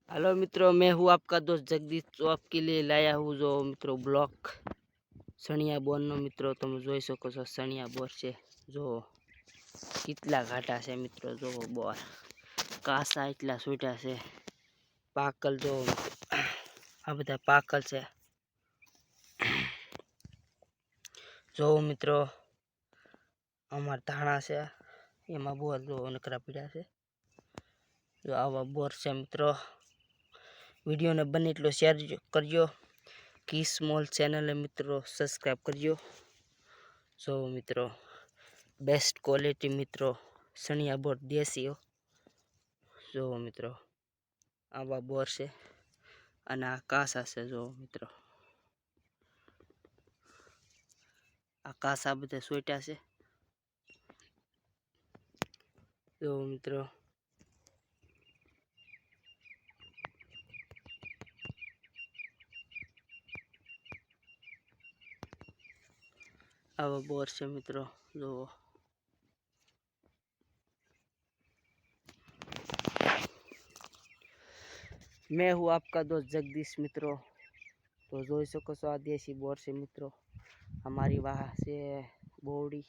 Hello मित्रों, मैं हूँ आपका दोस्त जगदीश। तो आपके लिए लाया हूँ जो मित्रों ब्लॉक सणिया बोरनो। मित्रों તમે જોઈ શકો છો સણિયા બોર છે જો કેટલા ઘાટા છે મિત્રો। જો બોર કાસા એટલા છૂટ્યા છે, પાકલ જો આ બધા પાકલ છે। જો મિત્રો અમાર ધાણા છે એમાં બોર જો નકરા પીડ્યા છે। જો આવા બોર છે મિત્રો। વિડીયોને બને એટલો શેર કરજો। કી સ્મોલ ચેનલ है मित्रों, सब्सक्राइब करियो। जो मित्रों बेस्ट क्वालिटी मित्रों सणिया बोर देसी हो। जो मित्रों आवा बोर से अने आ कासा से। जो मित्रों आ कासा बधे सोट्या से। जो मित्रों आवा बोर से मित्रों। जो मैं हूँ आपका दोस्त जगदीश मित्रों। तो જોઈ શકો છો આ દેશી બોર છે મિત્રો। हमारी वाह से बोवड़ी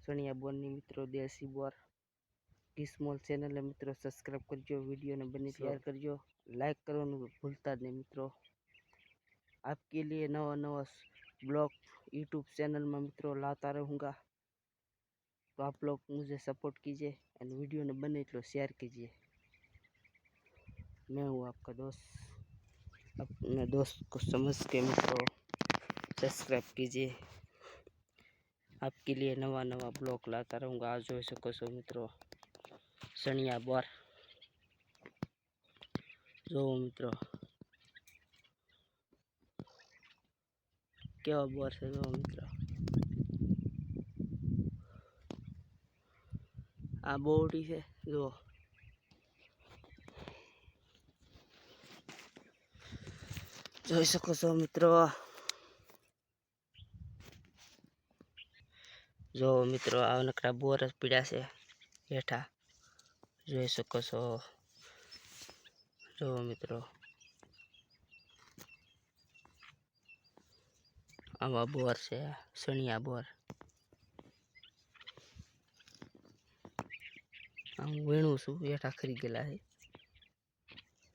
सणिया बोરની મિત્રો देसी बोर। की स्मॉल चैनल है मित्रों, सब्सक्राइब करजो। वीडियो ने बने शेयर करजो, लाइक करवानुं भूलता नहीं मित्रों। आपके लिए नवा नवा ब्लॉग यूट्यूब चैनल में मित्रों लाता रहूँगा। तो आप लोग मुझे सपोर्ट कीजिए और वीडियो ने बने तो शेयर कीजिए। मैं हूँ आपका दोस्त, अपने दोस्त को समझ के मित्रों सब्सक्राइब कीजिए। आपके लिए नवा नवा ब्लॉग लाता रहूँगा। आज જોઈ શકો છો મિત્રો સણિયા બોર। જો મિત્રો કેવા બોર છે। જો મિત્રો આ બોવડી છે। જો જોઈ શકો છો મિત્રો। જો મિત્રો આ નકરા બોર જ પીડ્યા છે હેઠા જોઈ શકો છો। જો મિત્રો આવા બોર છે સણિયા બોર। હું વીણું છું હેઠા ખરી ગયેલા છે।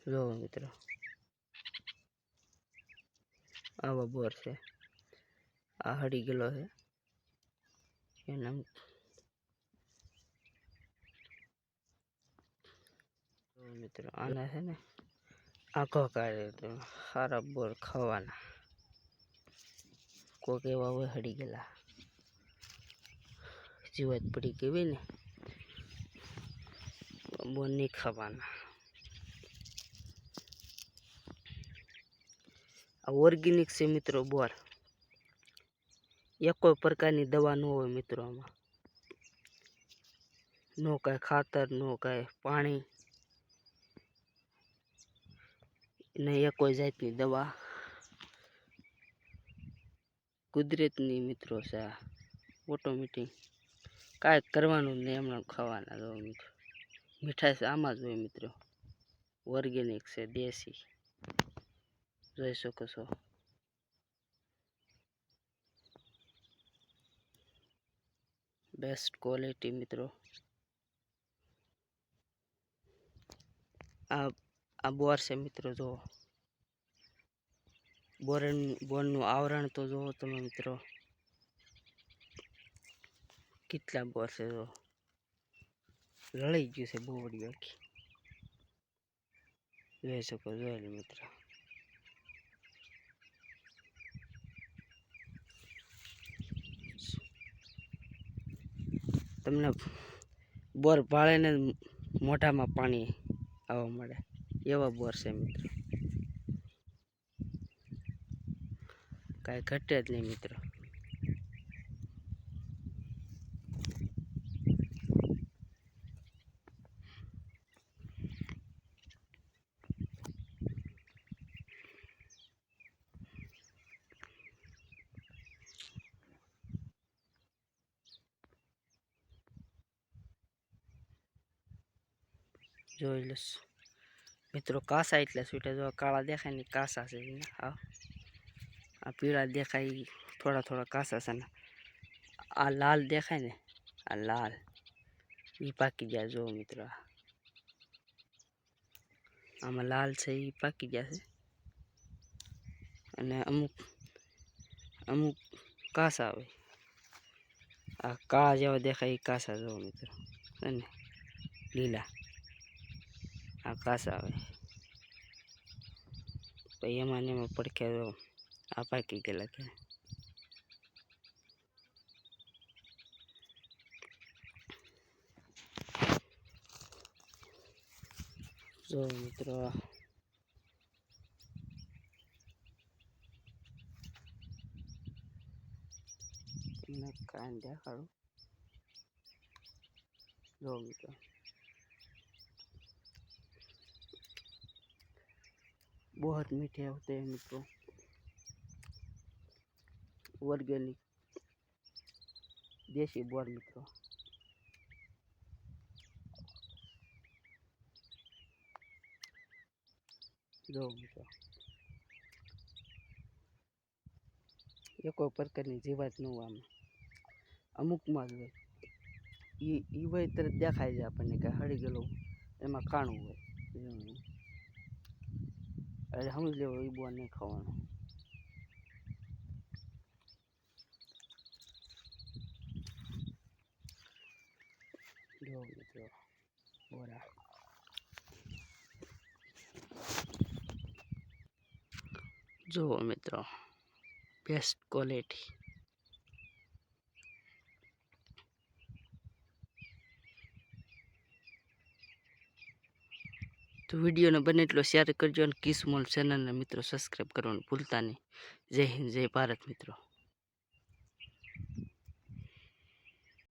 જો મિત્રો આવા બોર છે। આ હળી ગયેલો છે એના મિત્રો આના છે ને આખો કાઢે તો સારા બોર ખાવાના। કોક એવા હોય હળી ગયેલા જીવાત પડી ગઈ હોય ને બોર નહીં ખાવાના। આ ઓર્ગेनिक છે મિત્રો બોર। एक कोई प्रकार की दवा न हो मित्रों। आमा नो कई खातर नो कई पानी नहीं, एक कोई जातनी दवा कुदरतनी मित्रों से ऑटोमेटिक काय करवानुं नहीं, एमने खावाना। जो मित्रों मिठाई से आम ज होय मित्रों। ऑर्गेनिक से देसी જોઈ શકો છો। बेस्ट क्वालिटी मित्रों। आ बोर से मित्रों। जो बोरનું आवरण तो जो તમે મિત્રો કેટલા બોર છે। જો રળી ગયું છે બોવડી આખી જોઈ શકો। જોઈ મિત્રો તમને બોર ભાળે ને મોઢામાં પાણી આવવા મળે એવા બોર છે મિત્રો। કાંઈ ઘટે જ નહીં મિત્રો। જોઈ લઈશ મિત્રો કાસા એટલે છૂટા જો કાળા દેખાય ને કાસા છે હા આ પીળા દેખાય થોડા થોડા કાસા છે ને આ લાલ દેખાય ને આ લાલ એ પાકી ગયા જો મિત્રો આમાં લાલ છે એ પાકી ગયા છે અને અમુક અમુક કાસા આવે આ કાળા જેવા દેખાય એ કાસા જો મિત્રો અને લીલા આ કાસા આવે પછી એમાં ને એમાં પડખે આ પાકી ગયેલા કે જો મિત્રો કાન દેખાડું જો મિત્રો बहुत मीठे होते हैं मित्रों ऑर्गेनिक देसी बोर मित्रों जो मित्रों ये कोई प्रकार की जीवात न आम अमुक में ज ई वही तरह देखाय है अपने कि हड़ी गलो एम काणु हो अरे समझ लो ये बोर नहीं खावा जो मित्रों बोरा जो मित्रों बेस्ट क्वालिटी तो वीडियो ने बने એટલો શેર કરજો અને કિસ મોલ ચેનલ ને મિત્રો સબસ્ક્રાઇબ કરવાનું ભૂલતા નહીં. જય હિન્દ જય ભારત મિત્રો.